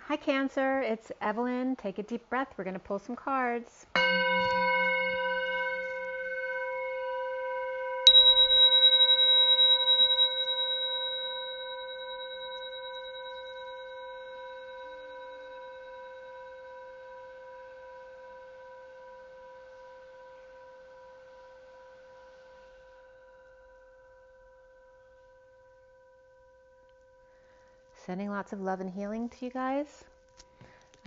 Hi Cancer, it's Evelyn. Take a deep breath. We're going to pull some cards. Sending lots of love and healing to you guys.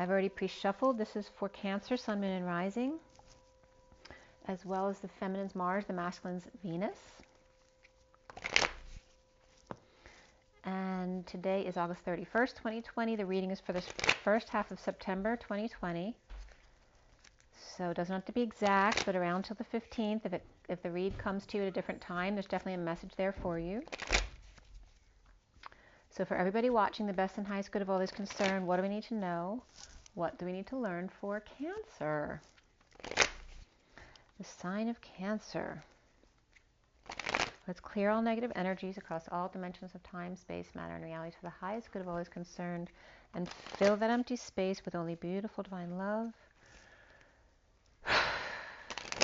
I've already pre-shuffled. This is for Cancer, Sun, Moon, and Rising, as well as the feminine's Mars, the masculine's Venus. And today is August 31st, 2020. The reading is for the first half of September 2020. So it doesn't have to be exact, but around till the 15th. If the read comes to you at a different time, there's definitely a message there for you. So for everybody watching, the best and highest good of all is concerned, what do we need to know? What do we need to learn for Cancer? The sign of Cancer. Let's clear all negative energies across all dimensions of time, space, matter, and reality for the highest good of all is concerned, and fill that empty space with only beautiful divine love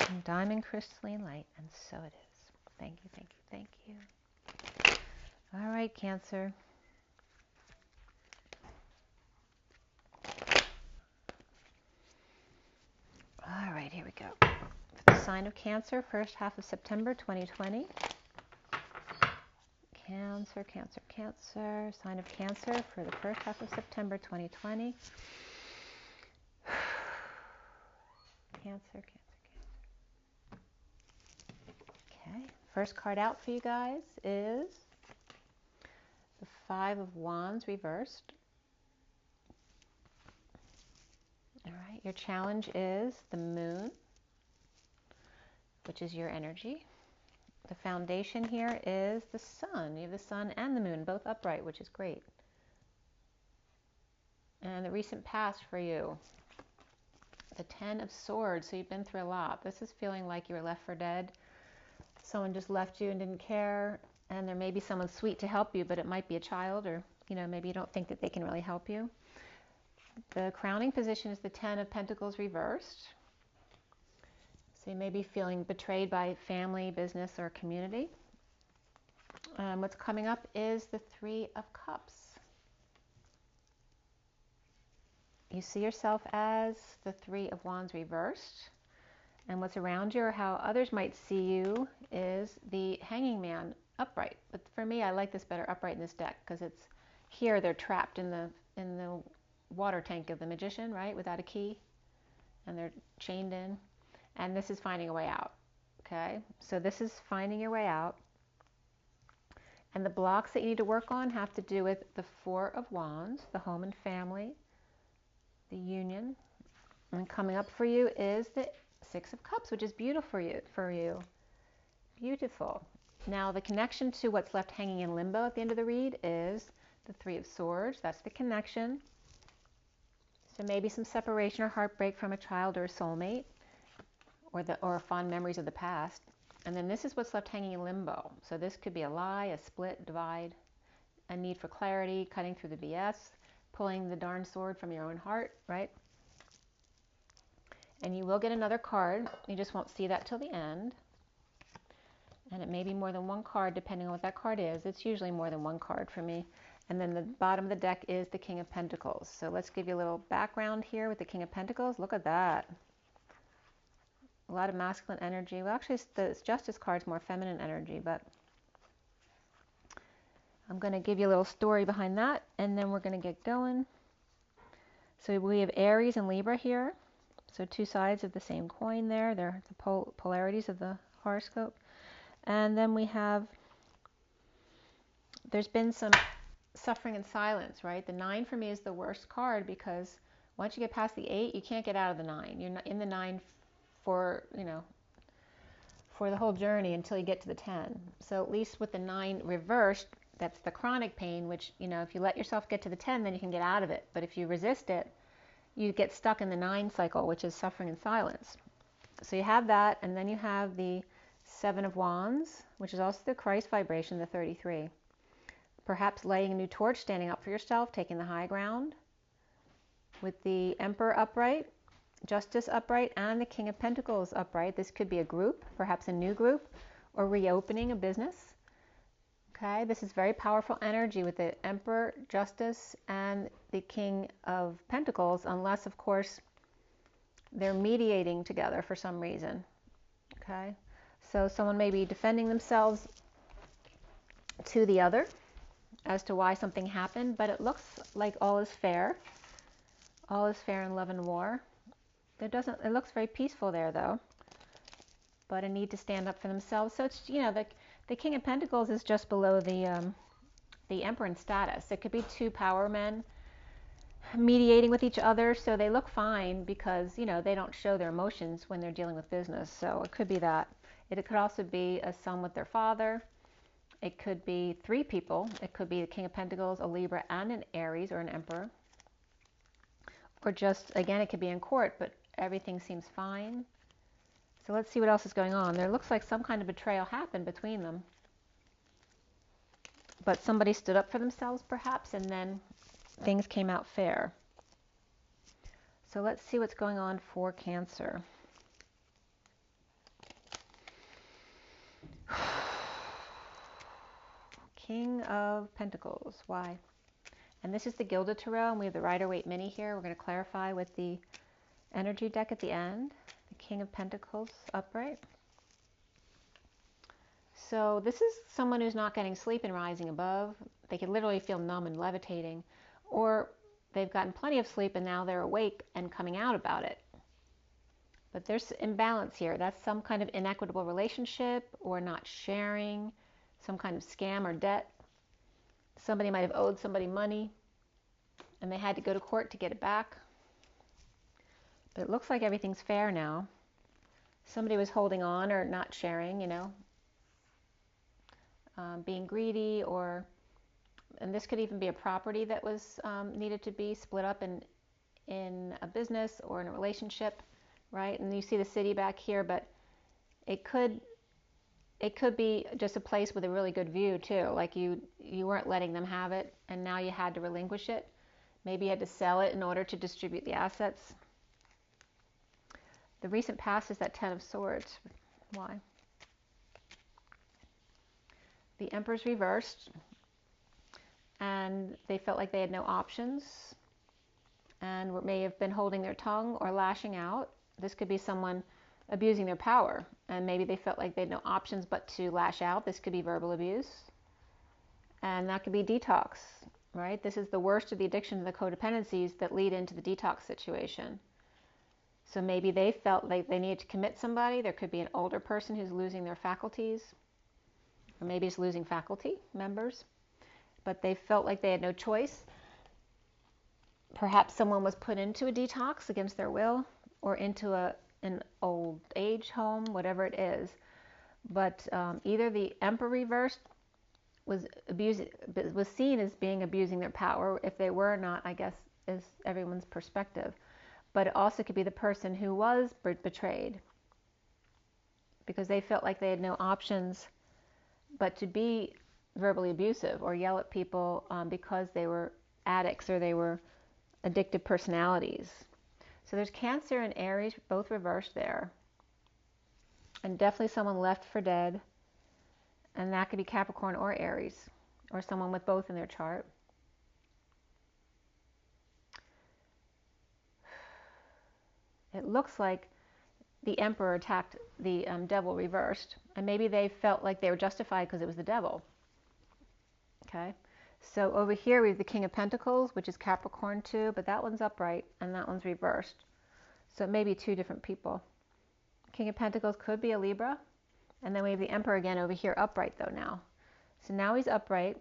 and diamond crystalline light, and so it is. Thank you, thank you, thank you. All right, Cancer. All right, here we go. For the sign of Cancer, first half of September 2020. Cancer, Cancer, Cancer. Sign of Cancer for the first half of September 2020. Cancer, Cancer, Cancer. Okay, first card out for you guys is the Five of Wands reversed. All right, your challenge is the Moon, which is your energy. The foundation here is the Sun. You have the Sun and the Moon, both upright, which is great. And the recent past for you, the Ten of Swords. So you've been through a lot. This is feeling like you were left for dead. Someone just left you and didn't care. And there may be someone sweet to help you, but it might be a child, or maybe you don't think that they can really help you. The crowning position is the Ten of Pentacles reversed. So you may be feeling betrayed by family, business, or community. What's coming up is the Three of Cups. You see yourself as the Three of Wands reversed. And what's around you, or how others might see you, is the Hanging Man upright. But for me, I like this better upright in this deck, because it's here they're trapped in the water tank of the Magician, right, without a key, and they're chained in. And this is finding a way out. Okay, so this is finding your way out. And the blocks that you need to work on have to do with the Four of Wands, the home and family, the union. And coming up for you is the Six of Cups, which is beautiful for you. Beautiful. Now the connection to what's left hanging in limbo at the end of the read is the Three of Swords. That's the connection. So maybe some separation or heartbreak from a child or a soulmate, or fond memories of the past. And then this is what's left hanging in limbo. So this could be a lie, a split, divide, a need for clarity, cutting through the BS, pulling the darn sword from your own heart, right? And you will get another card. You just won't see that till the end. And it may be more than one card depending on what that card is. It's usually more than one card for me. And then the bottom of the deck is the King of Pentacles. So let's give you a little background here with the King of Pentacles. Look at that. A lot of masculine energy. Well, actually, the Justice card's more feminine energy, but I'm going to give you a little story behind that, and then we're going to get going. So we have Aries and Libra here. So two sides of the same coin there. They're the polarities of the horoscope. And then we have, there's been some suffering and silence, right? The 9 for me is the worst card, because once you get past the 8, you can't get out of the 9. You're not in the 9 for, for the whole journey until you get to the 10. So at least with the 9 reversed, that's the chronic pain, which, if you let yourself get to the 10, then you can get out of it. But if you resist it, you get stuck in the 9 cycle, which is suffering and silence. So you have that, and then you have the Seven of Wands, which is also the Christ vibration, the 33. Perhaps lighting a new torch, standing up for yourself, taking the high ground. with the Emperor upright, Justice upright, and the King of Pentacles upright. This could be a group, perhaps a new group, or reopening a business. Okay, this is very powerful energy with the Emperor, Justice, and the King of Pentacles, unless, of course, they're mediating together for some reason. Okay, so someone may be defending themselves to the other as to why something happened, but it looks like all is fair. All is fair in love and war. It looks very peaceful there, though, but a need to stand up for themselves. So it's, you know, the King of Pentacles is just below the Emperor in status. It could be two power men mediating with each other, so they look fine because, you know, they don't show their emotions when they're dealing with business. So it could be that. It could also be a son with their father. It could be three people. It could be the King of Pentacles, a Libra, and an Aries or an Emperor. Or just, again, it could be in court, but everything seems fine. So let's see what else is going on. There looks like some kind of betrayal happened between them. But somebody stood up for themselves, perhaps, and then things came out fair. So let's see what's going on for Cancer. King of Pentacles. Why? And this is the Gilded Tarot, and we have the Rider-Waite Mini here. We're going to clarify with the energy deck at the end. The King of Pentacles upright. So this is someone who's not getting sleep and rising above. They can literally feel numb and levitating. Or they've gotten plenty of sleep and now they're awake and coming out about it. But there's imbalance here. That's some kind of inequitable relationship or not sharing, some kind of scam or debt. Somebody might have owed somebody money and they had to go to court to get it back. But it looks like everything's fair now. Somebody was holding on or not sharing, you know, being greedy, and this could even be a property that was needed to be split up in a business or in a relationship, right? And you see the city back here, but it could be just a place with a really good view too. Like you weren't letting them have it, and now you had to relinquish it. Maybe you had to sell it in order to distribute the assets. The recent past is that Ten of Swords. Why? The Emperor's reversed, and they felt like they had no options and may have been holding their tongue or lashing out. This could be someone abusing their power, and maybe they felt like they had no options but to lash out. This could be verbal abuse, and that could be detox, right? This is the worst of the addictions and the codependencies that lead into the detox situation. So maybe they felt like they needed to commit somebody. There could be an older person who's losing their faculties, or maybe it's losing faculty members, but they felt like they had no choice. Perhaps someone was put into a detox against their will, or into an old age home, whatever it is. But either the Emperor reversed was seen as being abusing their power. If they were or not, I guess, is everyone's perspective. But it also could be the person who was betrayed, because they felt like they had no options but to be verbally abusive or yell at people because they were addicts or they were addictive personalities. So there's Cancer and Aries, both reversed there. And definitely someone left for dead. And that could be Capricorn or Aries, or someone with both in their chart. It looks like the Emperor attacked the devil reversed, and maybe they felt like they were justified because it was the devil. Okay, so over here we have the King of Pentacles, which is Capricorn too, but that one's upright and that one's reversed. So it may be two different people. King of Pentacles could be a Libra, and then we have the Emperor again over here upright though now. So now he's upright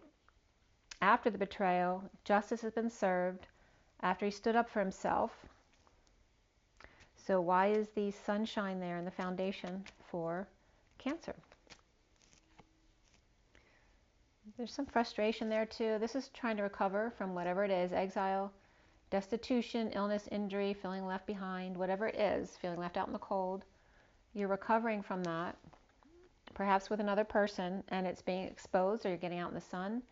after the betrayal. Justice has been served after he stood up for himself. So why is the sunshine there in the foundation for Cancer? There's some frustration there too. This is trying to recover from whatever it is, exile, destitution, illness, injury, feeling left behind, whatever it is, feeling left out in the cold. You're recovering from that, perhaps with another person, and it's being exposed, or you're getting out in the sun.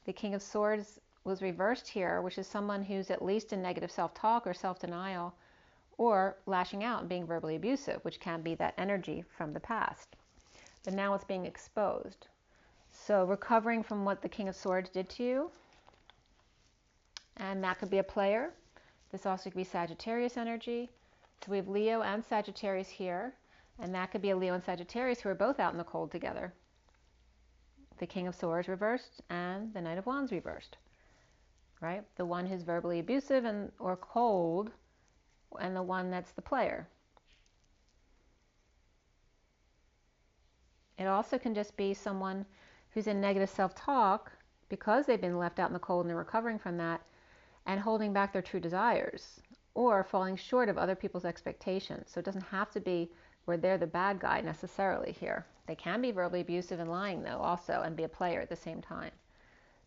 The King of Swords was reversed here, which is someone who's at least in negative self-talk or self-denial, or lashing out and being verbally abusive, which can be that energy from the past. But now it's being exposed. So recovering from what the King of Swords did to you, and that could be a player. This also could be Sagittarius energy. So we have Leo and Sagittarius here, and that could be a Leo and Sagittarius who are both out in the cold together. The King of Swords reversed and the Knight of Wands reversed, right? The one who's verbally abusive and or cold, and the one that's the player. It also can just be someone who's in negative self-talk because they've been left out in the cold and they're recovering from that and holding back their true desires or falling short of other people's expectations. So it doesn't have to be where they're the bad guy necessarily here. They can be verbally abusive and lying though also and be a player at the same time.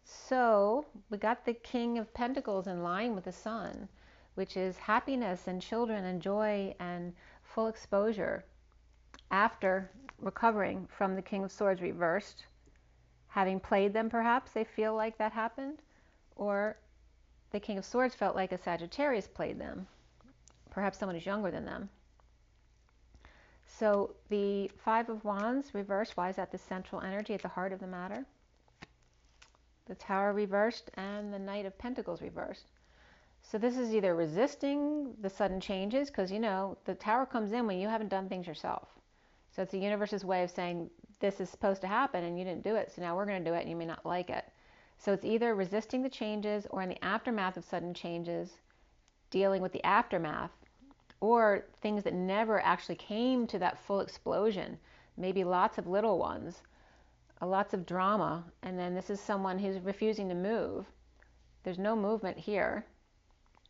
So we got the King of Pentacles in line with the Sun, which is happiness and children and joy and full exposure after recovering from the King of Swords reversed. Having played them, perhaps they feel like that happened, or the King of Swords felt like a Sagittarius played them, perhaps someone who's younger than them. So the Five of Wands reversed, why is that the central energy at the heart of the matter? The Tower reversed and the Knight of Pentacles reversed. So this is either resisting the sudden changes, because you know the Tower comes in when you haven't done things yourself. So it's the universe's way of saying this is supposed to happen and you didn't do it, so now we're going to do it and you may not like it. So it's either resisting the changes or in the aftermath of sudden changes, dealing with the aftermath, or things that never actually came to that full explosion, maybe lots of little ones, lots of drama, and then this is someone who's refusing to move. There's no movement here,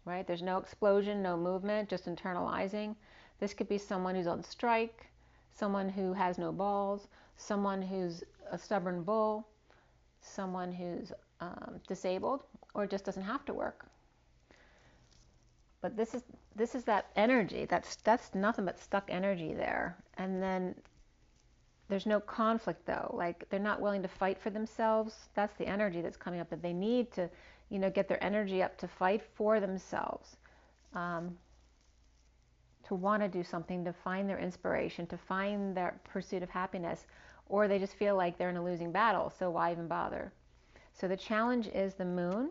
right? There's no explosion, no movement, just internalizing. This could be someone who's on strike, someone who has no balls, someone who's a stubborn bull, someone who's disabled or just doesn't have to work. But this is that energy. That's nothing but stuck energy there. And then there's no conflict though. Like they're not willing to fight for themselves. That's the energy that's coming up, that they need to, you know, get their energy up to fight for themselves, to want to do something, to find their inspiration, to find their pursuit of happiness, or they just feel like they're in a losing battle, so why even bother? So the challenge is the Moon.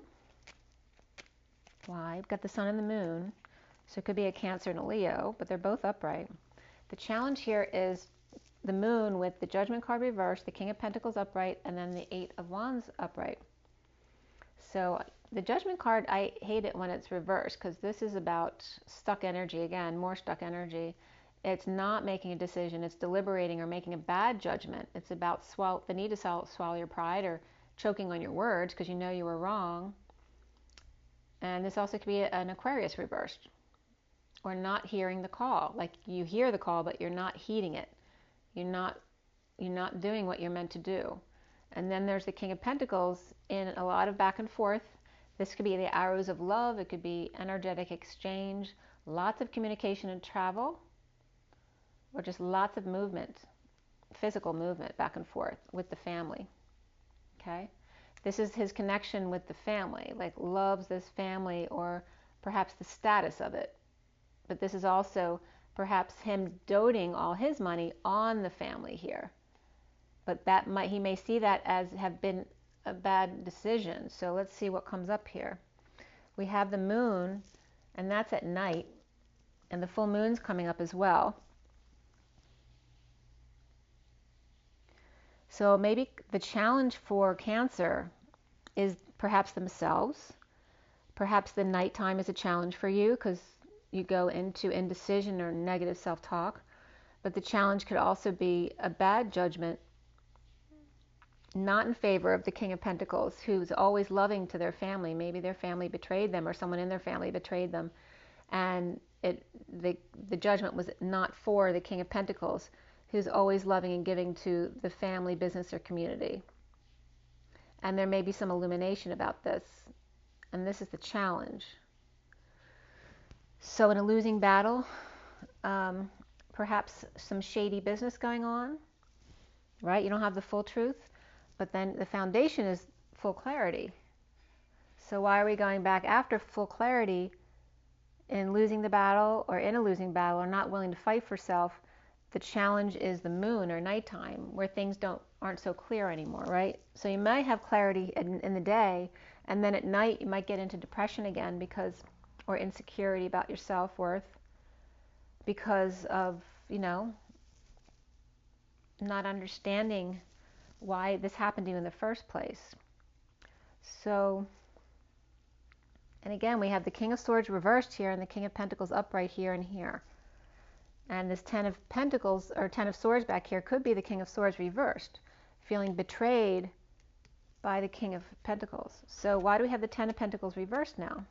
Why? We've got the Sun and the Moon, so it could be a Cancer and a Leo, but they're both upright. The challenge here is the Moon with the Judgment card reversed, the King of Pentacles upright, and then the Eight of Wands upright. So the Judgment card, I hate it when it's reversed, because this is about stuck energy again, more stuck energy. It's not making a decision, it's deliberating or making a bad judgment. It's about the need to swallow your pride or choking on your words because you know you were wrong. And this also could be an Aquarius reversed, or not hearing the call. Like you hear the call, but you're not heeding it. You're not doing what you're meant to do. And then there's the King of Pentacles in a lot of back and forth. This could be the arrows of love. It could be energetic exchange, lots of communication and travel, or just lots of movement, physical movement back and forth with the family. Okay? This is his connection with the family, like loves this family or perhaps the status of it. But this is also perhaps him doting all his money on the family here. But he may see that as have been a bad decision. So let's see what comes up here. We have the Moon, and that's at night, and the full moon's coming up as well. So maybe the challenge for Cancer is perhaps themselves. Perhaps the nighttime is a challenge for you because you go into indecision or negative self-talk. But the challenge could also be a bad judgment, not in favor of the King of Pentacles, who's always loving to their family. Maybe their family betrayed them or someone in their family betrayed them. And the judgment was not for the King of Pentacles, who's always loving and giving to the family, business, or community. And there may be some illumination about this. And this is the challenge. So in a losing battle, perhaps some shady business going on, right? You don't have the full truth, but then the foundation is full clarity. So why are we going back after full clarity in losing the battle or in a losing battle or not willing to fight for self? The challenge is the moon or nighttime where things aren't so clear anymore, right? So you might have clarity in the day, and then at night you might get into depression again or insecurity about your self-worth because of, not understanding why this happened to you in the first place. So, and again, we have the King of Swords reversed here and the King of Pentacles upright here and here. And this 10 of Pentacles, or 10 of Swords back here, could be the King of Swords reversed, feeling betrayed by the King of Pentacles. So why do we have the 10 of Pentacles reversed now?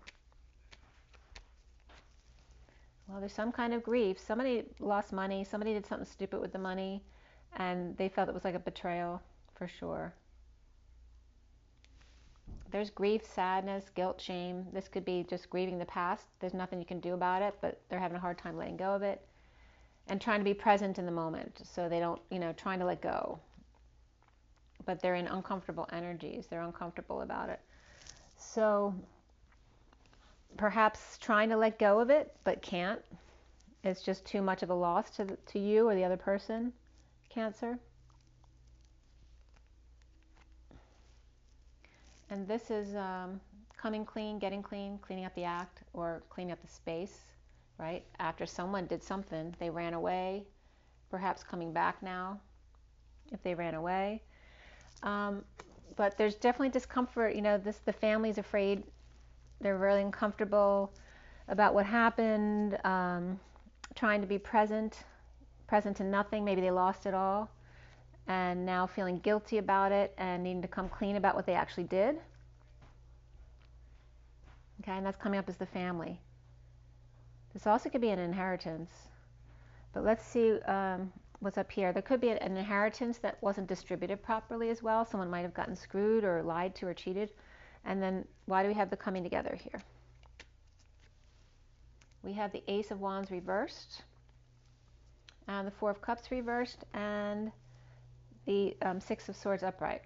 Well, there's some kind of grief. Somebody lost money. Somebody did something stupid with the money, and they felt it was like a betrayal, for sure. There's grief, sadness, guilt, shame. This could be just grieving the past. There's nothing you can do about it, but they're having a hard time letting go of it. And trying to be present in the moment, so they don't, trying to let go. But they're in uncomfortable energies. They're uncomfortable about it. So perhaps trying to let go of it, but can't. It's just too much of a loss to you or the other person, Cancer. And this is coming clean, getting clean, cleaning up the act, or cleaning up the space, right? After someone did something, they ran away, perhaps coming back now, if they ran away. But there's definitely discomfort. The family's afraid. They're really uncomfortable about what happened, trying to be present in nothing. Maybe they lost it all, and now feeling guilty about it and needing to come clean about what they actually did. Okay, and that's coming up as the family. This also could be an inheritance. But let's see what's up here. There could be an inheritance that wasn't distributed properly as well. Someone might have gotten screwed or lied to or cheated. And then why do we have the coming together here? We have the Ace of Wands reversed, and the Four of Cups reversed, and the Six of Swords upright.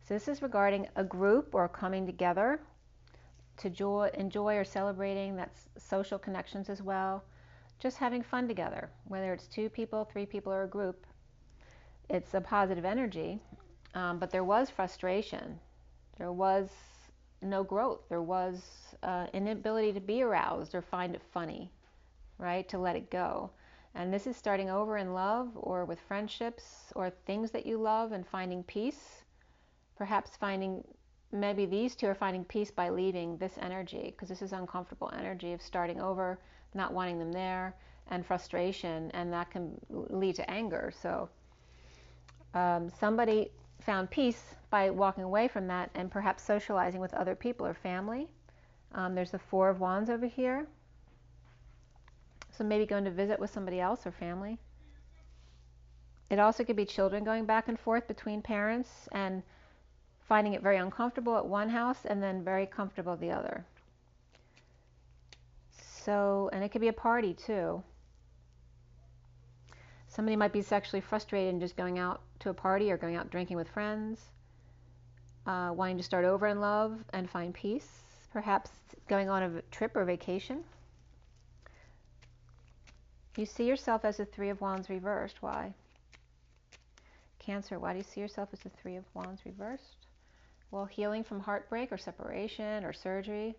So this is regarding a group or coming together to enjoy or celebrating. That's social connections as well. Just having fun together, whether it's 2 people, 3 people, or a group. It's a positive energy, but there was frustration. There was no growth. There was inability to be aroused or find it funny, right? To let it go. And this is starting over in love or with friendships or things that you love and finding peace. Perhaps maybe these 2 are finding peace by leaving this energy, because this is uncomfortable energy of starting over, not wanting them there, and frustration, and that can lead to anger. So somebody found peace by walking away from that and perhaps socializing with other people or family. There's the Four of Wands over here. So maybe going to visit with somebody else or family. It also could be children going back and forth between parents and finding it very uncomfortable at one house and then very comfortable at the other. So, and it could be a party too. Somebody might be sexually frustrated and just going out to a party or going out drinking with friends, wanting to start over in love and find peace, perhaps going on a trip or vacation. You see yourself as the Three of Wands reversed. Why? Cancer, why do you see yourself as the Three of Wands reversed? Well, healing from heartbreak or separation or surgery,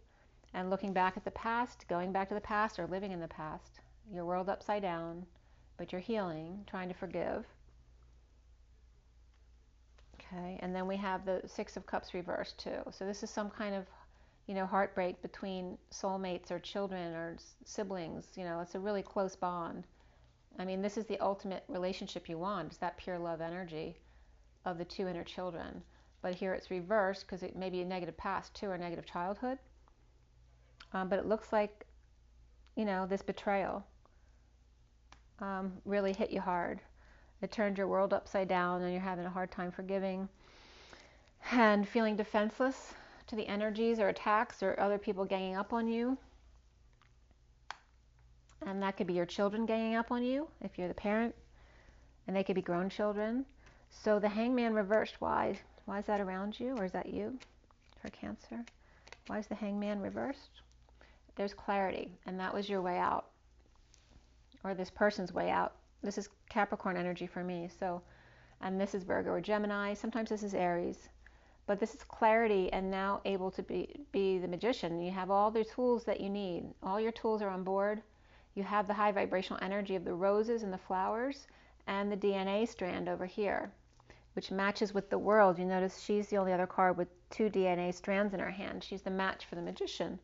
and looking back at the past, going back to the past or living in the past. Your world upside down, but you're healing, trying to forgive. Okay, and then we have the Six of Cups reversed too. So this is some kind of, heartbreak between soulmates or children or siblings. It's a really close bond. I mean, this is the ultimate relationship you want. It's that pure love energy of the 2 inner children. But here it's reversed because it may be a negative past too, or a negative childhood. But it looks like, this betrayal really hit you hard. It turned your world upside down and you're having a hard time forgiving and feeling defenseless to the energies or attacks or other people ganging up on you. And that could be your children ganging up on you if you're the parent, and they could be grown children. So the Hangman reversed, why? Why is that around you, or is that you for Cancer? Why is the Hangman reversed? There's clarity, and that was your way out, or this person's way out. This is Capricorn energy for me, so, and this is Virgo or Gemini. Sometimes this is Aries, but this is clarity and now able to be the magician. You have all the tools that you need. All your tools are on board. You have the high vibrational energy of the roses and the flowers and the DNA strand over here, which matches with the world. You notice she's the only other card with 2 DNA strands in her hand. She's the match for the magician.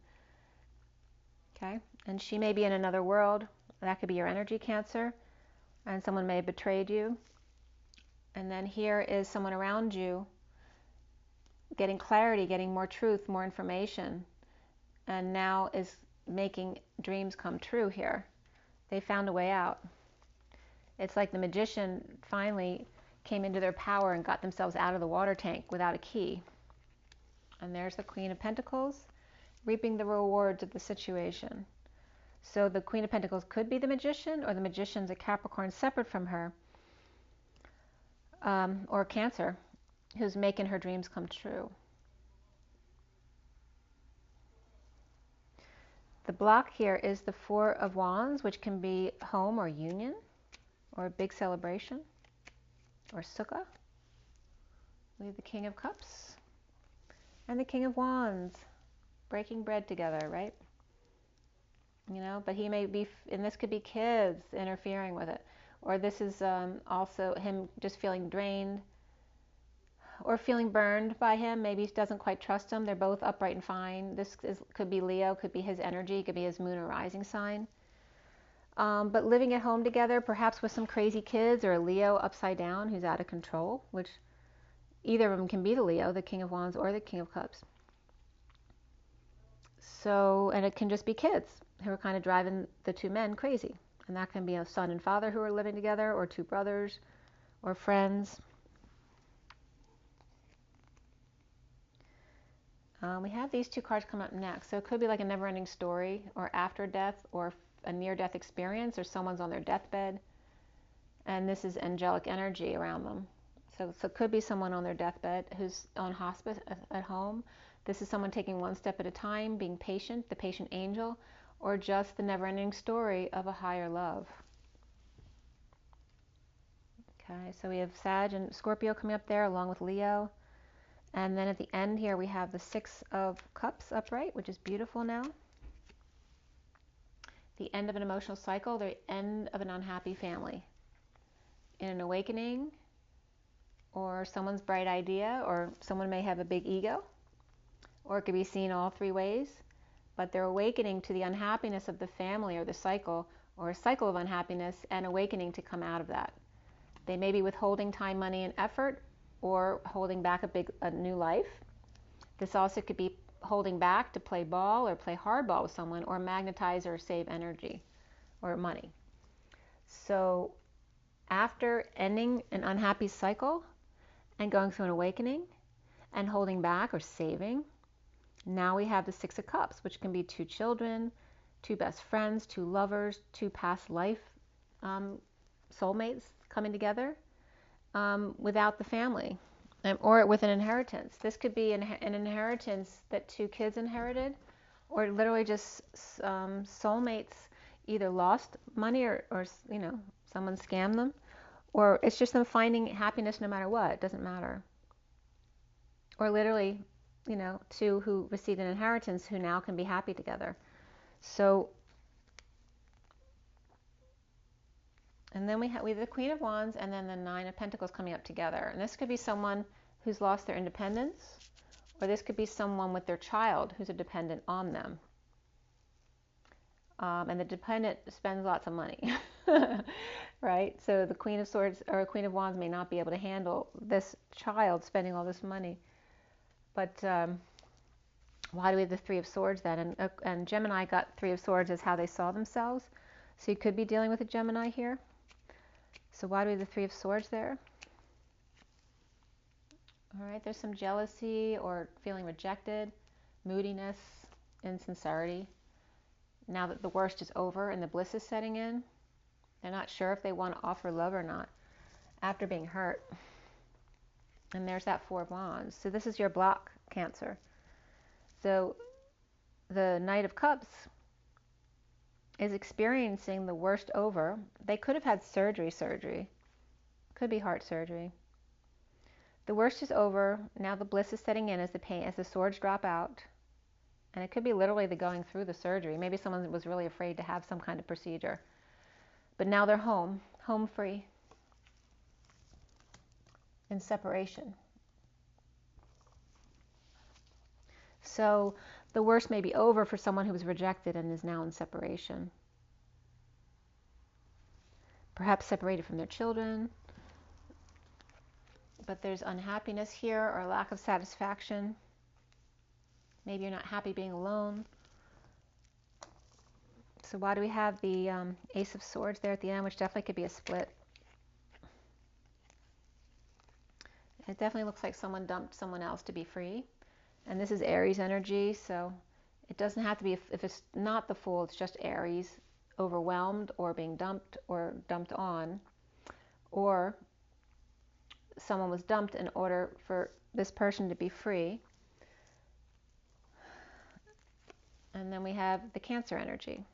Okay, and she may be in another world. That could be your energy, Cancer, and someone may have betrayed you. And then here is someone around you getting clarity, getting more truth, more information, and now is making dreams come true here. They found a way out. It's like the magician finally came into their power and got themselves out of the water tank without a key. And there's the Queen of Pentacles, reaping the rewards of the situation. So the Queen of Pentacles could be the magician, or the magician's a Capricorn separate from her, or Cancer, who's making her dreams come true. The block here is the 4 of Wands, which can be home or union, or a big celebration, or Sukha. We have the King of Cups and the King of Wands, breaking bread together, right? You know, but he may be, and this could be kids interfering with it, or this is also him just feeling drained or feeling burned by him. Maybe he doesn't quite trust him. They're both upright and fine. Could be Leo, could be his energy, could be his moon or rising sign. But living at home together, perhaps with some crazy kids, or a Leo upside down who's out of control, which either of them can be the Leo, the King of Wands, or the King of Cups. So, and it can just be kids who are kind of driving the 2 men crazy. And that can be a son and father who are living together, or 2 brothers, or friends. We have these 2 cards come up next. So it could be like a never-ending story, or after death, or a near-death experience, or someone's on their deathbed. And this is angelic energy around them. So it could be someone on their deathbed who's on hospice at home. This is someone taking 1 step at a time, being patient, the patient angel, or just the never-ending story of a higher love. Okay, so we have Sag and Scorpio coming up there along with Leo. And then at the end here we have the 6 of Cups upright, which is beautiful now. The end of an emotional cycle, the end of an unhappy family. In an awakening, or someone's bright idea, or someone may have a big ego, or it could be seen all 3 ways, but they're awakening to the unhappiness of the family or the cycle, or a cycle of unhappiness, and awakening to come out of that. They may be withholding time, money, and effort, or holding back a new life. This also could be holding back to play ball or play hardball with someone, or magnetize or save energy or money. So after ending an unhappy cycle and going through an awakening and holding back or saving, now we have the 6 of Cups, which can be 2 children, 2 best friends, 2 lovers, 2 past life soulmates coming together without the family, or with an inheritance. This could be an inheritance that 2 kids inherited, or literally just soulmates either lost money, or you know, someone scammed them, or it's just them finding happiness no matter what. It doesn't matter. Or literally, you know, 2 who received an inheritance who now can be happy together. So, and then we have the Queen of Wands and then the 9 of Pentacles coming up together. And this could be someone who's lost their independence, or this could be someone with their child who's a dependent on them. And the dependent spends lots of money, right? So the Queen of Swords or Queen of Wands may not be able to handle this child spending all this money. But why do we have the 3 of Swords then? And Gemini got 3 of Swords as how they saw themselves. So you could be dealing with a Gemini here. So why do we have the 3 of Swords there? All right, there's some jealousy or feeling rejected, moodiness, insincerity. Now that the worst is over and the bliss is setting in, they're not sure if they want to offer love or not after being hurt. And there's that 4 of Wands. So this is your block, Cancer. So the Knight of Cups is experiencing the worst over. They could have had surgery. Could be heart surgery. The worst is over. Now the bliss is setting in as the swords drop out. And it could be literally the going through the surgery. Maybe someone was really afraid to have some kind of procedure. But now they're home free, in separation. So the worst may be over for someone who was rejected and is now in separation. Perhaps separated from their children. But there's unhappiness here or lack of satisfaction. Maybe you're not happy being alone. So why do we have the Ace of Swords there at the end, which definitely could be a split? It definitely looks like someone dumped someone else to be free. And this is Aries energy, so it doesn't have to be, if it's not the Fool, it's just Aries, overwhelmed or being dumped or dumped on. Or someone was dumped in order for this person to be free. And then we have the Cancer energy.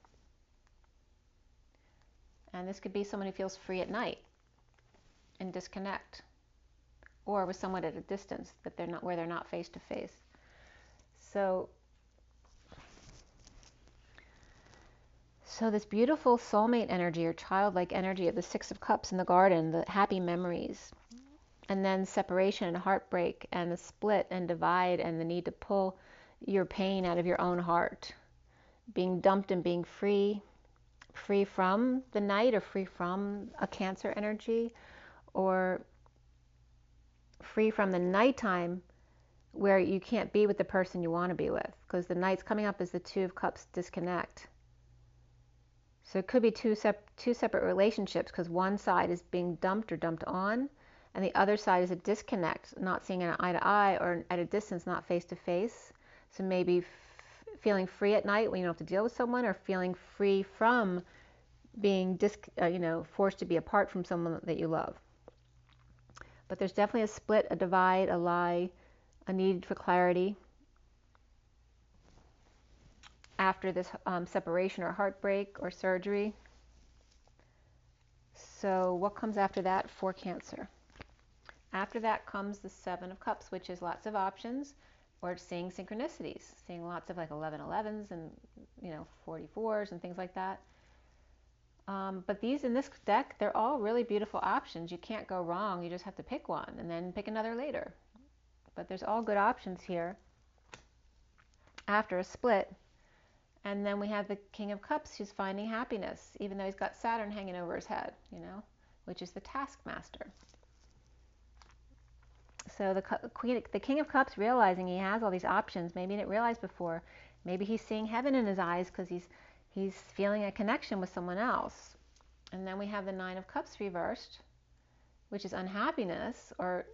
And this could be someone who feels free at night and disconnect, or with someone at a distance that they're not, where they're not face to face. So this beautiful soulmate energy or childlike energy of the Six of Cups in the garden, the happy memories, and then separation and heartbreak and the split and divide and the need to pull your pain out of your own heart, being dumped and being free from the night, or free from a Cancer energy, or free from the nighttime where you can't be with the person you want to be with, because the night's coming up as the Two of Cups disconnect. So it could be two separate relationships, because one side is being dumped or dumped on, and the other side is a disconnect, not seeing an eye to eye, or at a distance, not face to face. So maybe feeling free at night when you don't have to deal with someone, or feeling free from being forced to be apart from someone that you love. But there's definitely a split, a divide, a lie, a need for clarity after this separation or heartbreak or surgery. So what comes after that for Cancer? After that comes the Seven of Cups, which is lots of options, or seeing synchronicities, seeing lots of like 11-11s and 44s and things like that. But these in this deck, they're all really beautiful options. You can't go wrong. You just have to pick one and then pick another later. But there's all good options here after a split. And then we have the King of Cups, who's finding happiness, even though he's got Saturn hanging over his head, which is the taskmaster. So the King of Cups realizing he has all these options. Maybe he didn't realize before. Maybe he's seeing heaven in his eyes because he's feeling a connection with someone else. And then we have the Nine of Cups reversed, which is unhappiness or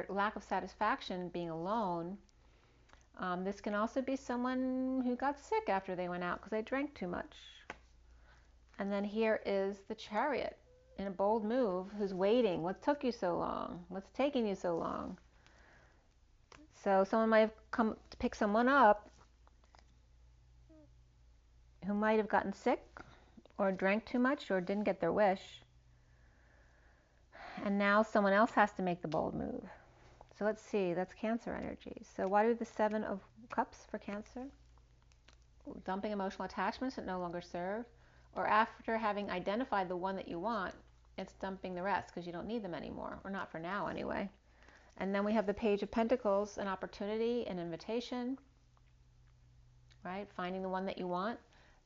lack of satisfaction, being alone. This can also be someone who got sick after they went out because they drank too much. And then here is the Chariot in a bold move, who's waiting. What took you so long? What's taking you so long? So someone might have come to pick someone up who might have gotten sick or drank too much or didn't get their wish. And now someone else has to make the bold move. So let's see, that's Cancer energy. So why do the Seven of Cups for Cancer? Dumping emotional attachments that no longer serve, or after having identified the one that you want, it's dumping the rest because you don't need them anymore, or not for now anyway. And then we have the Page of Pentacles, an opportunity, an invitation, right? Finding the one that you want,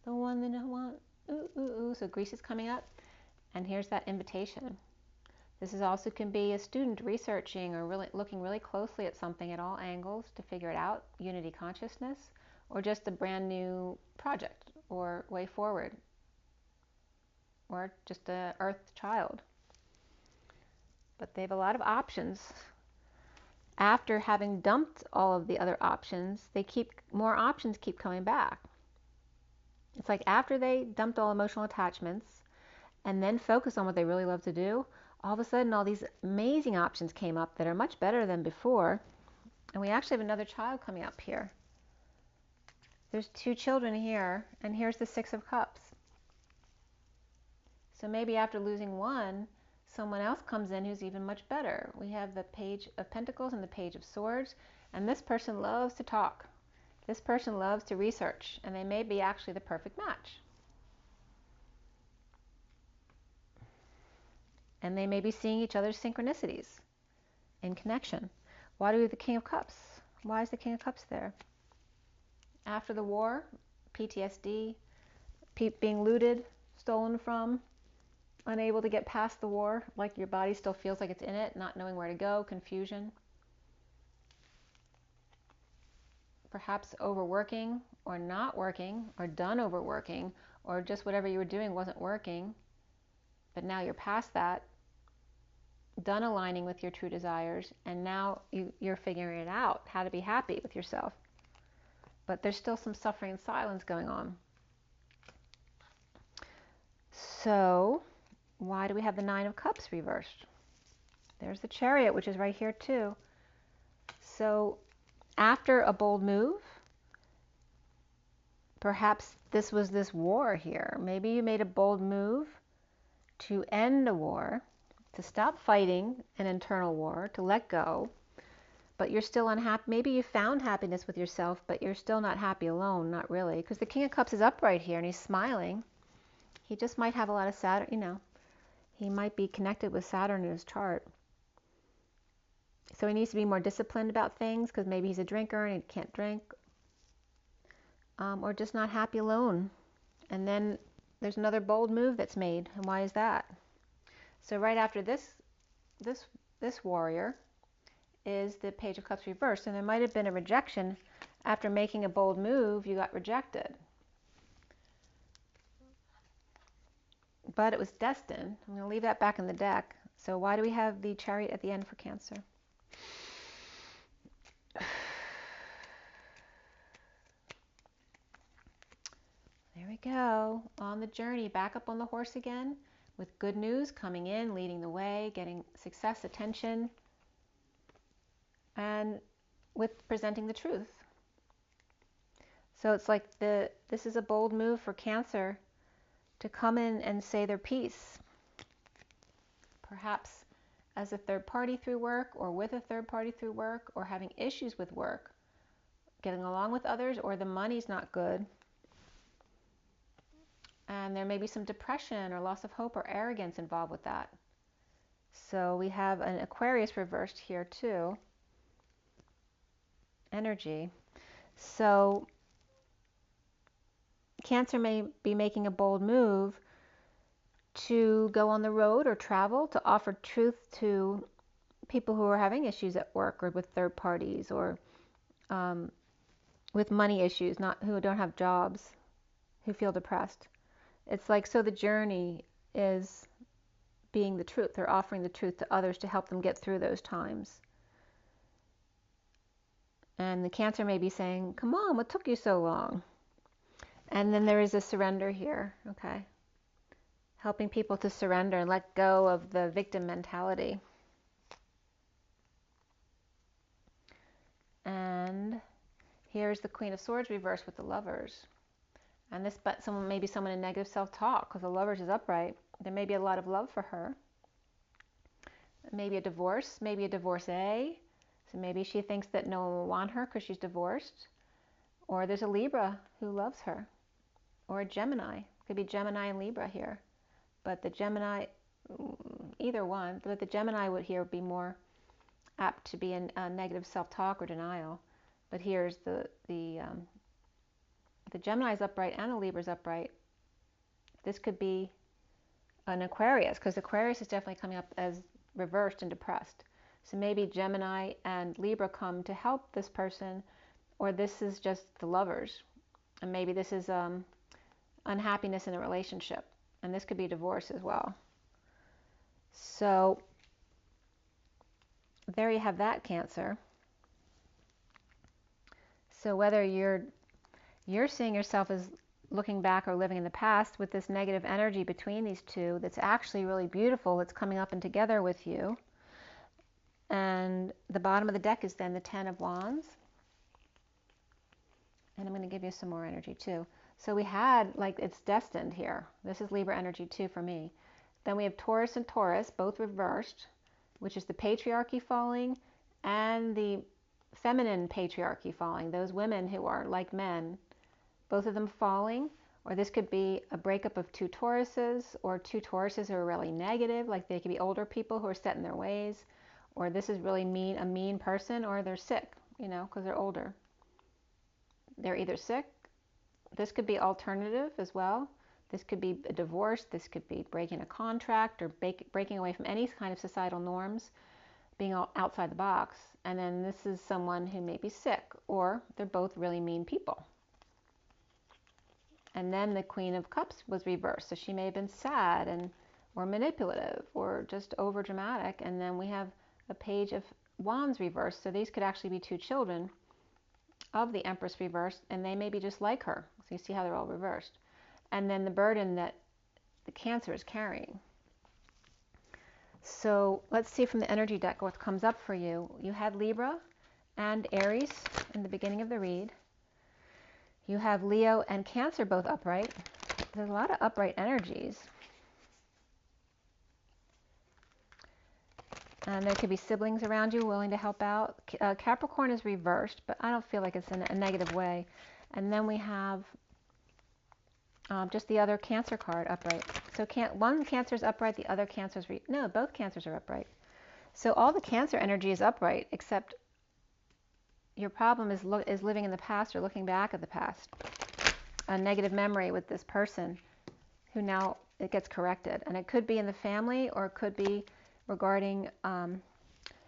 the one that I want. Ooh, ooh, ooh. So Greece is coming up, and here's that invitation. This is also can be a student researching or really looking really closely at something at all angles to figure it out, unity consciousness, or just a brand new project or way forward, or just a earth child. But they have a lot of options. After having dumped all of the other options, more options keep coming back. It's like after they dumped all emotional attachments and then focus on what they really love to do, all of a sudden all these amazing options came up that are much better than before. And we actually have another child coming up here. There's 2 children here, and here's the 6 of Cups. So maybe after losing one, someone else comes in who's even much better. We have the Page of Pentacles and the Page of Swords, and this person loves to talk. This person loves to research, and they may be actually the perfect match. And they may be seeing each other's synchronicities in connection. Why do we have the King of Cups? Why is the King of Cups there? After the war, PTSD, being looted, stolen from, unable to get past the war, like your body still feels like it's in it, not knowing where to go, confusion. Perhaps overworking or not working or done overworking, or just whatever you were doing wasn't working, but now you're past that, done aligning with your true desires, and now you're figuring it out, how to be happy with yourself. But there's still some suffering and silence going on. So why do we have the 9 of Cups reversed? There's the Chariot, which is right here too. So after a bold move, perhaps this was this war here. Maybe you made a bold move to end a war, to stop fighting an internal war, to let go, but you're still unhappy. Maybe you found happiness with yourself, but you're still not happy alone, not really, because the King of Cups is upright here and he's smiling. He just might have a lot of Saturn, you know, he might be connected with Saturn in his chart. So he needs to be more disciplined about things because maybe he's a drinker and he can't drink, or just not happy alone. And then there's another bold move that's made. And why is that? So right after this warrior is the Page of Cups reversed, and there might have been a rejection. After making a bold move, you got rejected. But it was destined. I'm going to leave that back in the deck. So why do we have the Chariot at the end for Cancer? There we go. On the journey, back up on the horse again, with good news coming in, leading the way, getting success, attention, and with presenting the truth. So it's like this is a bold move for Cancer to come in and say their piece. Perhaps as a third party through work, or with a third party through work, or having issues with work, getting along with others, or the money's not good. And there may be some depression or loss of hope or arrogance involved with that. So we have an Aquarius reversed here too. Energy. So Cancer may be making a bold move to go on the road or travel, to offer truth to people who are having issues at work, or with third parties, or with money issues, who don't have jobs, who feel depressed. It's like, so the journey is being the truth. They're offering the truth to others to help them get through those times. And the Cancer may be saying, come on, what took you so long? And then there is a surrender here, okay? Helping people to surrender and let go of the victim mentality. And here's the Queen of Swords reversed with the Lovers. And this, but maybe someone in negative self-talk, because the Lovers is upright. There may be a lot of love for her. Maybe a divorce, maybe a divorcee. So maybe she thinks that no one will want her because she's divorced. Or there's a Libra who loves her. Or a Gemini. Could be Gemini and Libra here. But the Gemini, either one, but the Gemini would here be more apt to be in negative self-talk or denial. But here's the Gemini's upright and the Libra's upright. This could be an Aquarius, because Aquarius is definitely coming up as reversed and depressed. So maybe Gemini and Libra come to help this person, or this is just the Lovers. And maybe this is unhappiness in a relationship. And this could be divorce as well. So there you have that, Cancer. So whether you're seeing yourself as looking back or living in the past with this negative energy between these two, that's actually really beautiful, it's coming up and together with you. And the bottom of the deck is then the 10 of Wands. And I'm going to give you some more energy too. So we had, like, it's destined here. This is Libra energy too for me. Then we have Taurus and Taurus, both reversed, which is the patriarchy falling and the feminine patriarchy falling. Those women who are like men, both of them falling. Or this could be a breakup of two Tauruses, or two Tauruses who are really negative, like they could be older people who are set in their ways. Or this is really mean, a mean person, or they're sick, you know, because they're older. They're either sick. This could be alternative as well. This could be a divorce. This could be breaking a contract, or breaking away from any kind of societal norms, being outside the box. And then this is someone who may be sick, or they're both really mean people. And then the Queen of Cups was reversed. So she may have been sad or manipulative or just over dramatic. And then we have a Page of Wands reversed. So these could actually be two children of the Empress reversed, and they may be just like her. So you see how they're all reversed. And then the burden that the Cancer is carrying. So let's see from the energy deck what comes up for you. You had Libra and Aries in the beginning of the read. You have Leo and Cancer both upright. There's a lot of upright energies. And there could be siblings around you willing to help out. Capricorn is reversed, but I don't feel like it's in a negative way. And then we have just the other Cancer card upright. So one Cancer is upright, the other Cancer is no, both Cancers are upright. So all the Cancer energy is upright, except your problem is living in the past or looking back at the past. A negative memory with this person who now it gets corrected. And it could be in the family, or it could be regarding an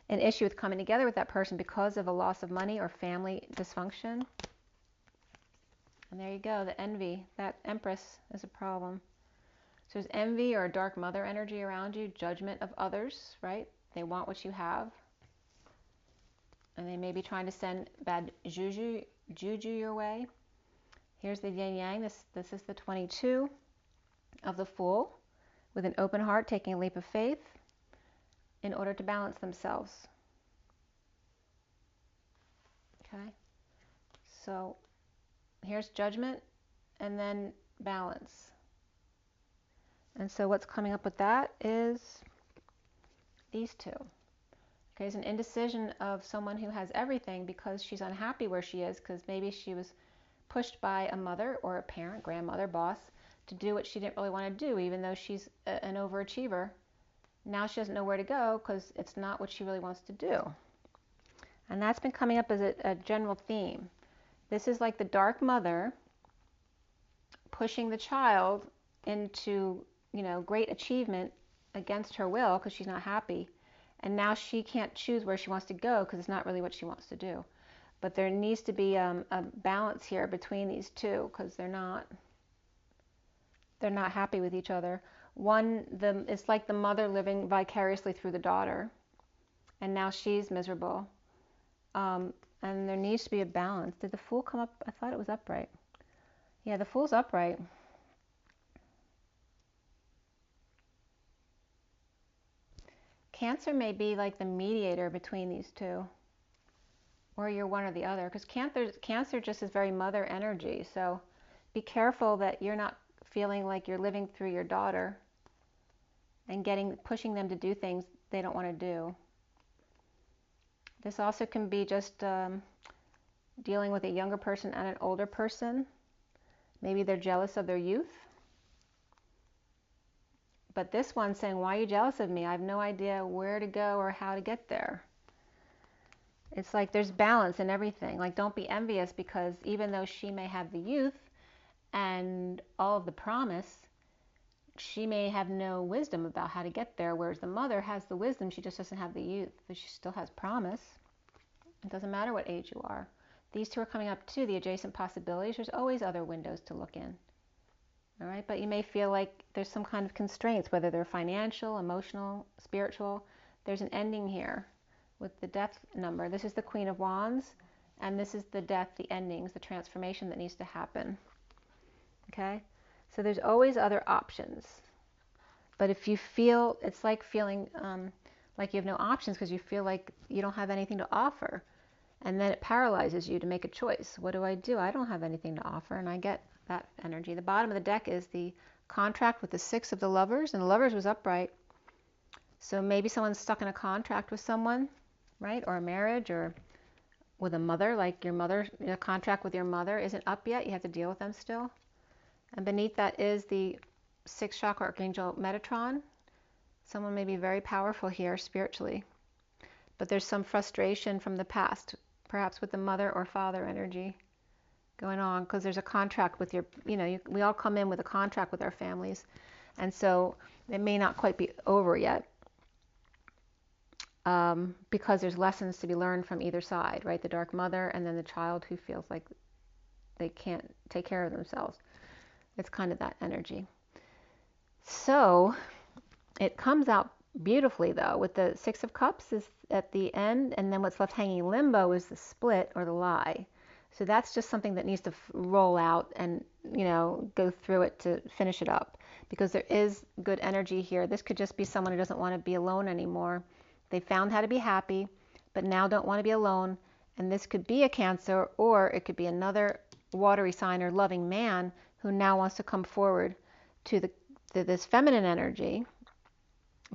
issue with coming together with that person because of a loss of money or family dysfunction. And there you go, the envy. That Empress is a problem. So there's envy or dark mother energy around you, judgment of others, right? They want what you have. And they may be trying to send bad juju your way. Here's the yin yang. This is the 22 of the Fool, with an open heart taking a leap of faith in order to balance themselves. Okay, so here's Judgment and then balance. And so what's coming up with that is these two. Okay, it's an indecision of someone who has everything because she's unhappy where she is, because maybe she was pushed by a mother or a parent, grandmother, boss, to do what she didn't really want to do, even though she's an overachiever. Now she doesn't know where to go because it's not what she really wants to do. And that's been coming up as a general theme. This is like the dark mother pushing the child into, great achievement against her will because she's not happy. And now she can't choose where she wants to go because it's not really what she wants to do. But there needs to be a balance here between these two, because they're not happy with each other. It's like the mother living vicariously through the daughter, and now she's miserable. And there needs to be a balance. Did the Fool come up? I thought it was upright. Yeah, the Fool's upright. Cancer may be like the mediator between these two, or you're one or the other, because Cancer just is very mother energy. So be careful that you're not feeling like you're living through your daughter and pushing them to do things they don't want to do. This also can be just dealing with a younger person and an older person. Maybe they're jealous of their youth. But this one's saying, why are you jealous of me? I have no idea where to go or how to get there. It's like there's balance in everything. Like, don't be envious, because even though she may have the youth and all of the promise, she may have no wisdom about how to get there, whereas the mother has the wisdom, she just doesn't have the youth, but she still has promise. It doesn't matter what age you are. These two are coming up too, the adjacent possibilities. There's always other windows to look in. All right, but you may feel like there's some kind of constraints, whether they're financial, emotional, spiritual. There's an ending here with the Death number. This is the Queen of Wands, and this is the death, the endings, the transformation that needs to happen. Okay, so there's always other options. But if you feel, it's like feeling like you have no options because you feel like you don't have anything to offer. And then it paralyzes you to make a choice. What do? I don't have anything to offer, and I get that energy. The bottom of the deck is the contract with the Six of the Lovers, and the Lovers was upright. So maybe someone's stuck in a contract with someone, right? Or a marriage, or with a mother, like your mother, a contract with your mother isn't up yet. You have to deal with them still. And beneath that is the sixth chakra archangel Metatron. Someone may be very powerful here spiritually, but there's some frustration from the past, perhaps with the mother or father energy going on, because there's a contract with your, we all come in with a contract with our families, and so it may not quite be over yet, because there's lessons to be learned from either side, right? The dark mother and then the child who feels like they can't take care of themselves. It's kind of that energy. So it comes out beautifully, though, with the Six of Cups is at the end, and then what's left hanging limbo is the split or the lie. So that's just something that needs to roll out and, go through it to finish it up, because there is good energy here. This could just be someone who doesn't want to be alone anymore. They found how to be happy, but now don't want to be alone. And this could be a Cancer, or it could be another watery sign or loving man who now wants to come forward to this feminine energy.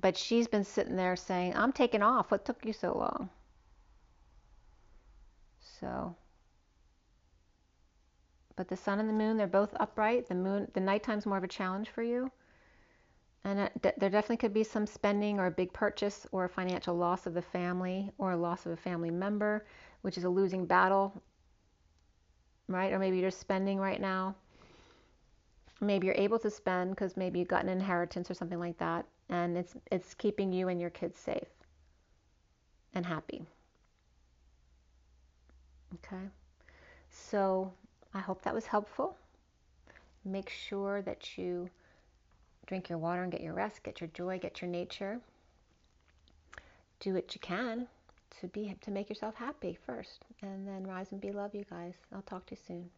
But she's been sitting there saying, I'm taking off. What took you so long? So, but the sun and the moon, they're both upright. The nighttime's more of a challenge for you. And there definitely could be some spending or a big purchase or a financial loss of the family or a loss of a family member, which is a losing battle, right? Or maybe you're spending right now. Maybe you're able to spend because maybe you got an inheritance or something like that, and it's keeping you and your kids safe and happy. Okay, so I hope that was helpful. Make sure that you drink your water and get your rest, get your joy, get your nature. Do what you can to make yourself happy first, and then rise and be love, you guys. I'll talk to you soon.